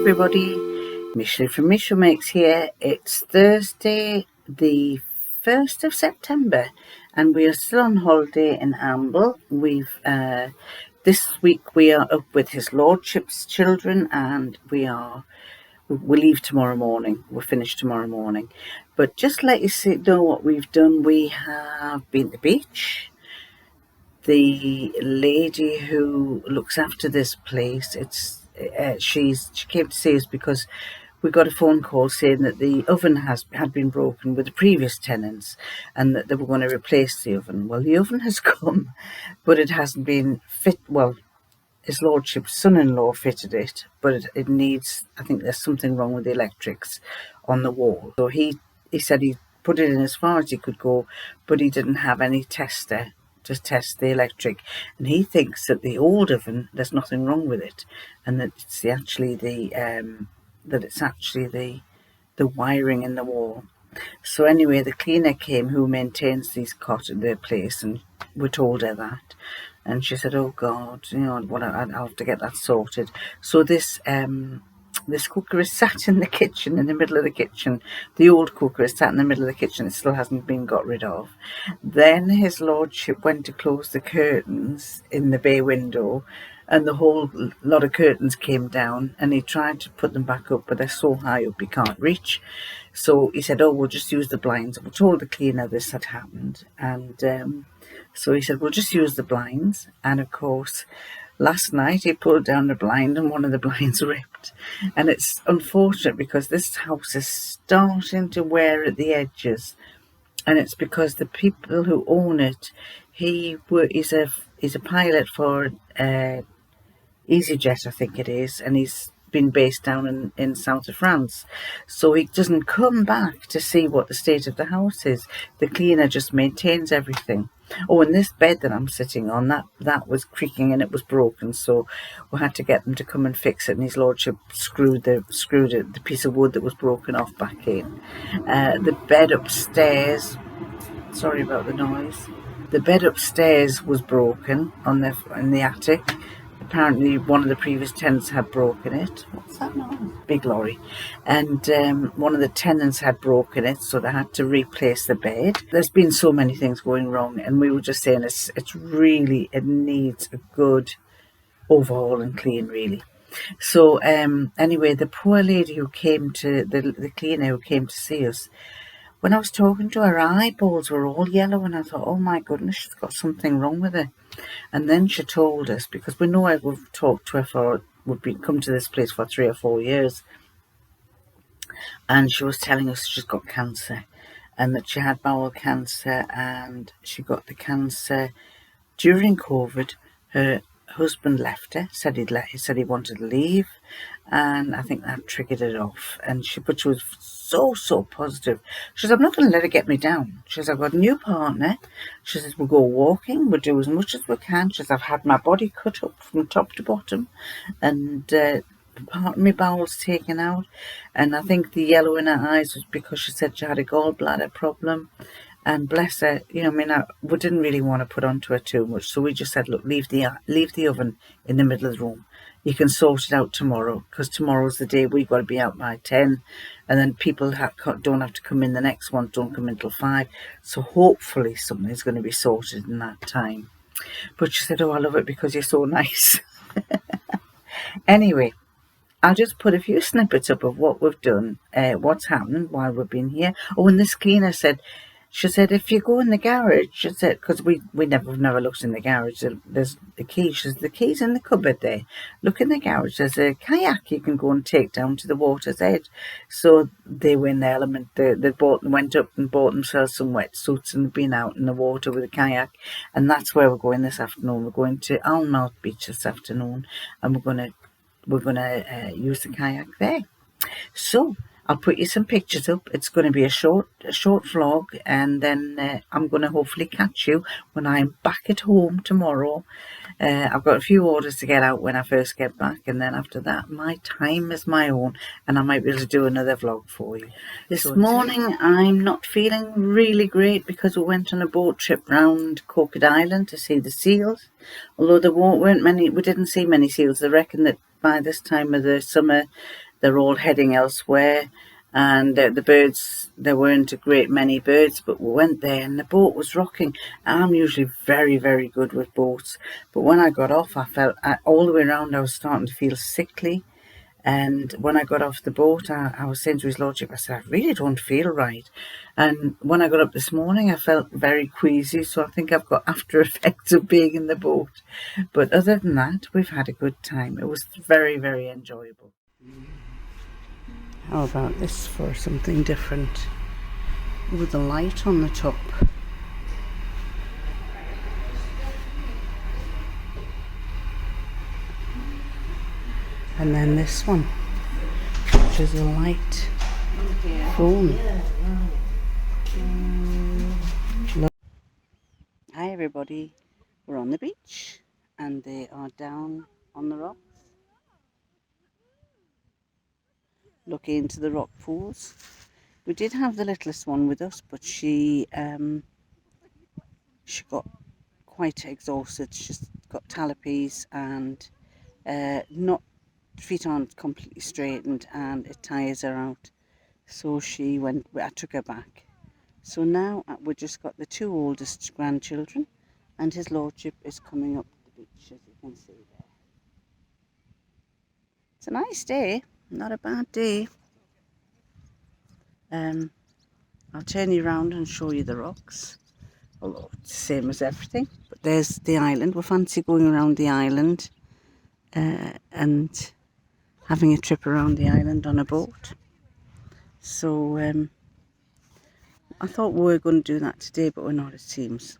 everybody, Micheline from Micheline Makes here. It's Thursday the 1st of September and we are still on holiday in Amble. This week we are up with His Lordship's children and we leave tomorrow morning. We're finished tomorrow morning. But just to let you know what we've done, we have been to the beach. The lady who looks after this place, she came to see us because we got a phone call saying that the oven had been broken with the previous tenants and that they were going to replace the oven. Well, the oven has come, but it hasn't been fit. Well, His Lordship's son-in-law fitted it, but it needs, I think there's something wrong with the electrics on the wall. So he said he put it in as far as he could go, but he didn't have any tester to test the electric, and he thinks that the old oven, there's nothing wrong with it, and that it's actually the wiring in the wall. So anyway, the cleaner came who maintains the place, and we told her that, and she said, "Oh God, I'll have to get that sorted." So this cooker is sat in the kitchen, in the middle of the kitchen. The old cooker is sat in the middle of the kitchen. It still hasn't been got rid of. Then His Lordship went to close the curtains in the bay window, and the whole lot of curtains came down, and he tried to put them back up, but they're so high up he can't reach. So he said, "Oh, we'll just use the blinds." We told the cleaner this had happened, and so he said, "We'll just use the blinds." And of course, last night he pulled down the blind and one of the blinds ripped. And it's unfortunate because this house is starting to wear at the edges. And it's because the people who own it, he's a pilot for EasyJet, I think it is, and he's been based down in south of France. So he doesn't come back to see what the state of the house is. The cleaner just maintains everything. Oh, and this bed that I'm sitting on, that was creaking and it was broken, so we had to get them to come and fix it, and His Lordship screwed the piece of wood that was broken off back in. The bed upstairs, sorry about the noise, the bed upstairs was broken in the attic. Apparently one of the previous tenants had broken it. What's that noise? Big lorry. And one of the tenants had broken it, so they had to replace the bed. There's been so many things going wrong, and we were just saying it needs a good overhaul and clean, really. So anyway, the poor lady who came to, the cleaner who came to see us, when I was talking to her, her eyeballs were all yellow, and I thought, oh my goodness, she's got something wrong with her. And then she told us, because we know we've talked to her come to this place for 3 or 4 years, and she was telling us she's got cancer, and that she had bowel cancer, and she got the cancer during COVID. Her husband left her, said he wanted to leave, and I think that triggered it off. But she was so positive. She says, "I'm not going to let it get me down." She says, "I've got a new partner." She says, "We'll go walking, we'll do as much as we can." She says, "I've had my body cut up from top to bottom, and part of my bowels taken out." And I think the yellow in her eyes was because she said she had a gallbladder problem. And bless her, we didn't really want to put onto her too much, so we just said, "Look, leave the oven in the middle of the room. You can sort it out tomorrow, because tomorrow's the day we've got to be out by 10, and then people don't have to come in. The next ones don't come in till 5. So hopefully something's going to be sorted in that time." But she said, "Oh, I love it because you're so nice." Anyway, I'll just put a few snippets up of what we've done, what's happened while we've been here. Oh, and this cleaner said, she said, "If you go in the garage," she said, because we've never looked in the garage, there's the key. She says, "The key's in the cupboard there. Look in the garage. There's a kayak you can go and take down to the water's edge." So they were in the element. They went up and bought themselves some wetsuits and been out in the water with a kayak. And that's where we're going this afternoon. We're going to Alnmouth Beach this afternoon, and we're gonna use the kayak there. So I'll put you some pictures up. It's going to be a short vlog, and then I'm going to hopefully catch you when I'm back at home tomorrow. I've got a few orders to get out when I first get back, and then after that my time is my own, and I might be able to do another vlog for you. This morning I'm not feeling really great because we went on a boat trip round Coquet Island to see the seals. Although there weren't many, we didn't see many seals. They reckon that by this time of the summer they're all heading elsewhere. And the birds, there weren't a great many birds, but we went there and the boat was rocking. I'm usually very, very good with boats, but when I got off, I felt all the way around I was starting to feel sickly. And when I got off the boat, I was saying to His Lordship, I said, I really don't feel right. And when I got up this morning, I felt very queasy, so I think I've got after effects of being in the boat. But other than that, we've had a good time. It was very, very enjoyable. How about this for something different? With a light on the top. And then this one, which is a light phone. Hi everybody, we're on the beach and they are down on the rocks, looking into the rock pools. We did have the littlest one with us, but she got quite exhausted. She's got talipes and feet aren't completely straightened and it tires her out. So I took her back. So now we've just got the two oldest grandchildren and His Lordship is coming up the beach, as you can see there. It's a nice day, not a bad day. I'll turn you around and show you the rocks, although it's the same as everything. But there's the island. We fancy going around the island and having a trip around the island on a boat. So I thought we were going to do that today, but we're not, it seems.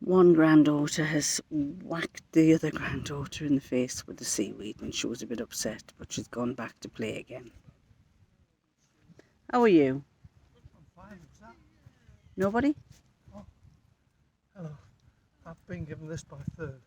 One granddaughter has whacked the other granddaughter in the face with the seaweed and she was a bit upset, but she's gone back to play again. How are you? I'm fine. What's that? Nobody? Oh, hello. I've been given this by Third.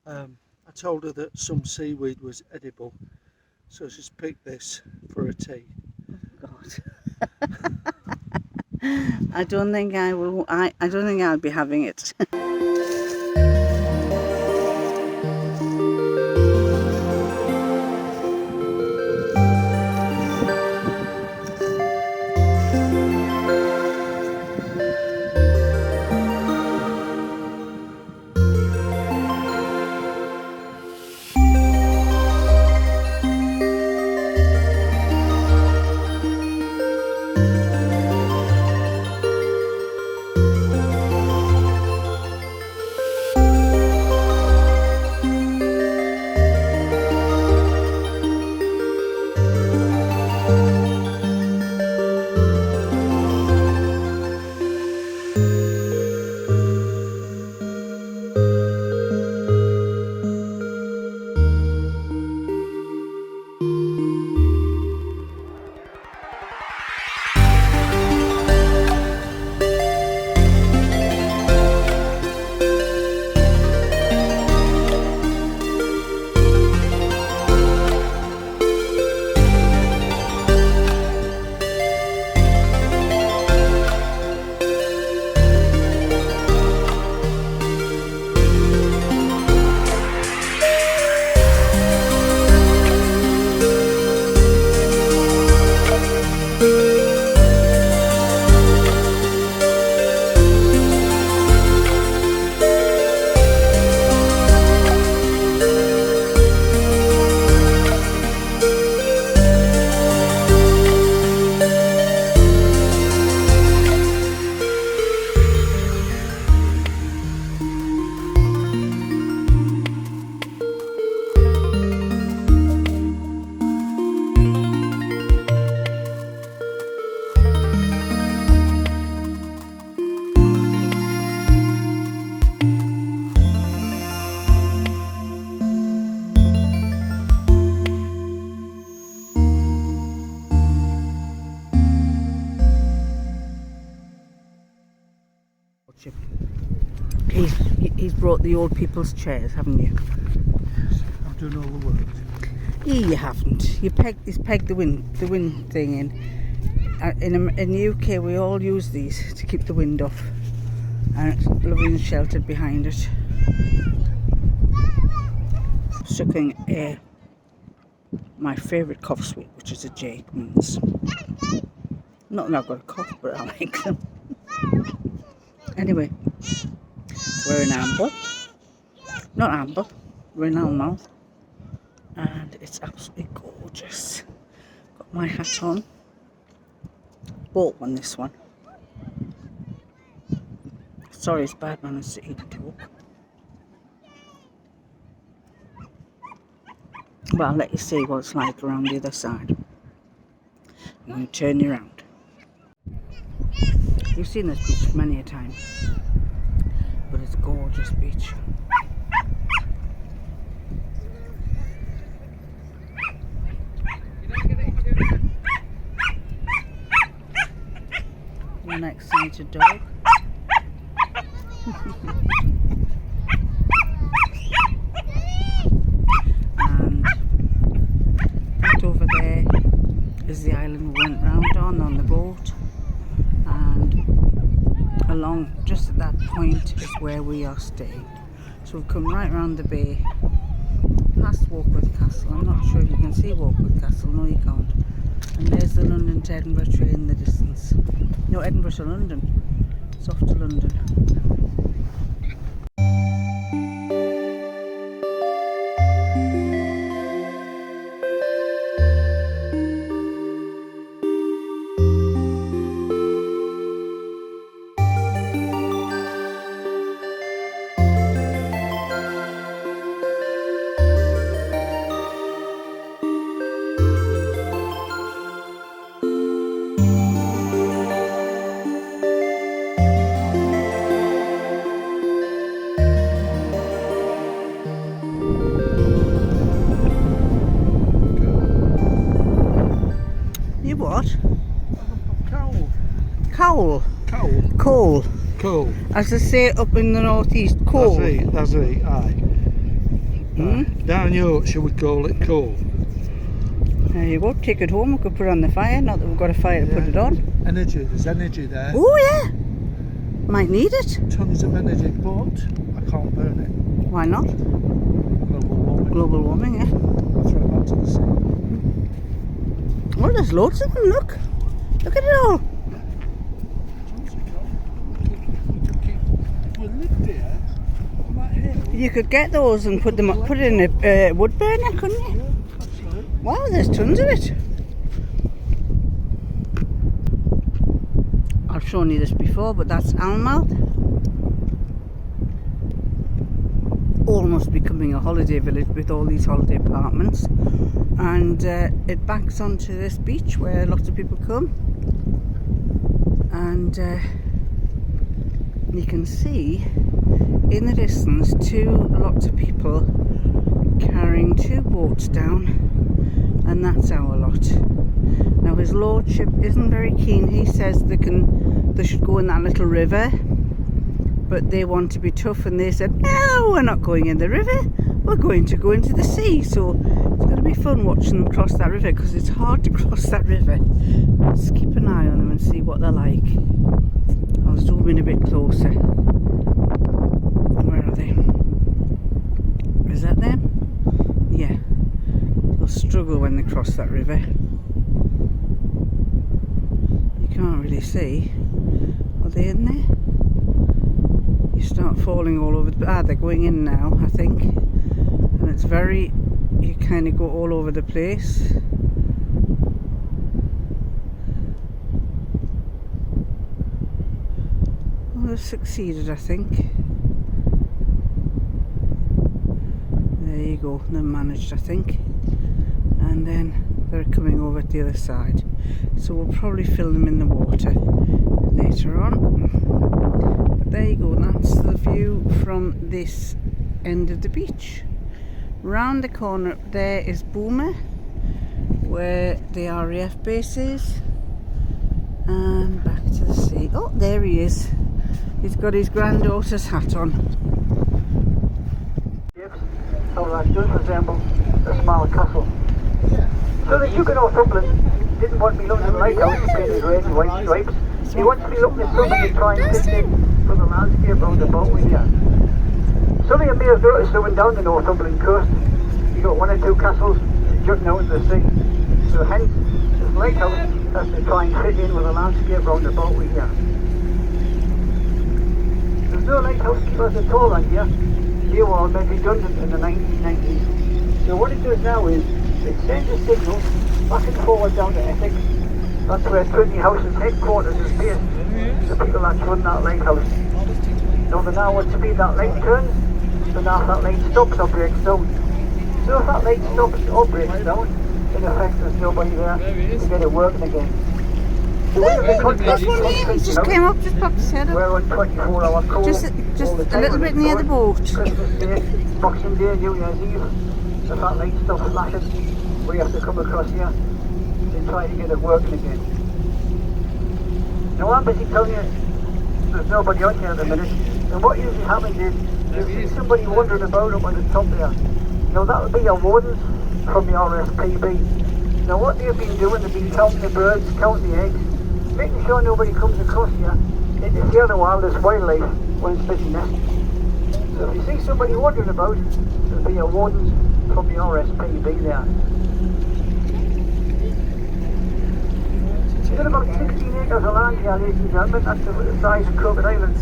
I told her that some seaweed was edible, so she's picked this for a tea. God. I don't think I will. I don't think I'll be having it. He's brought the old people's chairs, haven't you? Yes, I've done all the work. You haven't. He's pegged the wind thing in. In the UK, we all use these to keep the wind off, and it's lovely and sheltered behind it. Sucking air. my favourite cough sweet, which is a Jacobs. Not that I've got a cough, but I like them. Anyway, we're in amble. Not amble, we're in alnmouth. And it's absolutely gorgeous. Got my hat on. Bought one, this one. Sorry, it's bad manners to eat and talk. But I'll let you see what it's like around the other side. I'm going to turn you around. You've seen this beach many a time, but it's a gorgeous beach. One excited dog. And right over there is the island we went round on the boat, and along just at that point is where we are staying. So we've come right round the bay, past Warkworth Castle. I'm not sure if you can see Warkworth Castle. No, you can't. And there's the London to Edinburgh train in the distance. No, Edinburgh to London. It's off to London. What? Coal. Coal. Coal. Coal. Coal. As they say up in the northeast, coal. That's it, aye. Mm? Down Yorkshire we call it coal. There you go, take it home, we could put it on the fire, not that we've got a fire to put it on. Energy, there's energy there. Oh yeah, might need it. Tons of energy, but I can't burn it. Why not? Global warming. Global warming, yeah. I'll throw it back to the sea. Oh, there's loads of them, look. Look at it all. You could get those and put it in a wood burner, couldn't you? Yeah, absolutely. Wow, there's tons of it. I've shown you this before, but that's alnmouth. Almost becoming a holiday village with all these holiday apartments. And it backs onto this beach where lots of people come. And you can see in the distance lots of people carrying two boats down, and that's our lot. Now his lordship isn't very keen. He says they should go in that little river, but they want to be tough, and they said no, we're not going in the river, we're going to go into the sea. So it's going to be fun watching them cross that river, because it's hard to cross that river. Let's keep an eye on them and see what they're like. I'll zoom in a bit closer. Where are they? Is that them? Yeah. They'll struggle when they cross that river. You can't really see. Are they in there? You start falling all over. They're going in now, I think. And it's you kind of go all over the place. Well, they've succeeded, I think. There you go, they're managed, I think. And then they're coming over at the other side. So we'll probably fill them in the water later on. But there you go, that's the view from this end of the beach. Round the corner up there is Boomer, where the RAF base is. And back to the sea. Oh, there he is. He's got his granddaughter's hat on. So that does resemble a small castle. So the Duke of Northumberland didn't want to be looking at the lighthouse to paint his red and white stripes. He wants to be looking at something to try and fit in from the landscape around the boat with you. Some of you may have noticed that when down the Northumberland coast, you got one or two castles jutting out into the sea. So hence, this lighthouse has to try and fit in with the landscape round about we here. There's no lighthouse keepers at all around here. They were all made redundant in the 1990s. So what it does now is, it sends a signal back and forward down to Essex. That's where Trinity House's headquarters is based. The people that run that lighthouse. Now they know what speed that light turns, then if that light stops or breaks down. So if that light stops or breaks down, in effect there's nobody there to get it working again. The way the contract He just came up, just popped his head up. we're on 24-hour call. Just a little bit near the boat. Christmas Day, Boxing Day, New Year's Eve. If that light stops flashing, we have to come across here and try to get it working again. Now I'm busy telling you there's nobody on here at the minute, and what usually happens is you'll see somebody wandering about up on the top there. Now that would be your wardens from the RSPB. Now what they've been doing, they've been counting the birds, counting the eggs, making sure nobody comes across here interfere the wildest wildlife when it's busy nesting. So if you see somebody wandering about, there'll be your wardens from the RSPB there. We've got about 16 acres of land here, ladies and gentlemen. That's the size of Crooked Island.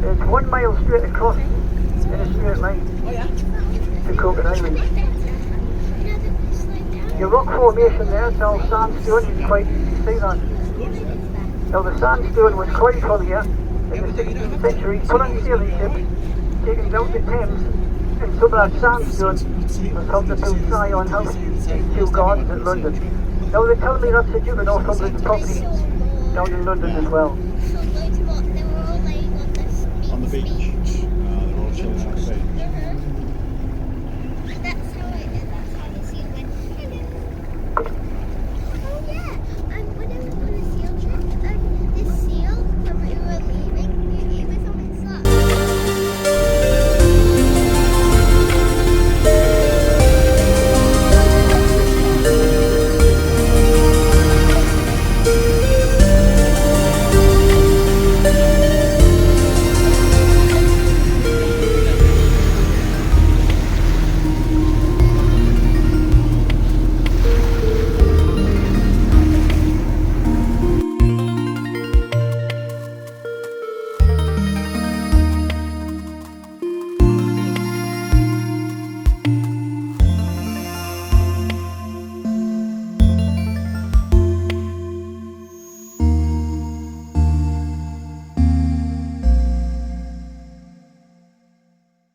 It's 1 mile straight across in a straight line to Crooked Island. Your rock formation there, it's all sandstone, you can quite easily see that. Now the sandstone was quite full here in the 16th century, put on sailing ships, taken down the Thames, and some of that sandstone was helped to build Zion House and 2 gardens in London. Now they tell me that's the Duke of Northumberland's property down in London as well. On the beach. They're all chilling out the beach.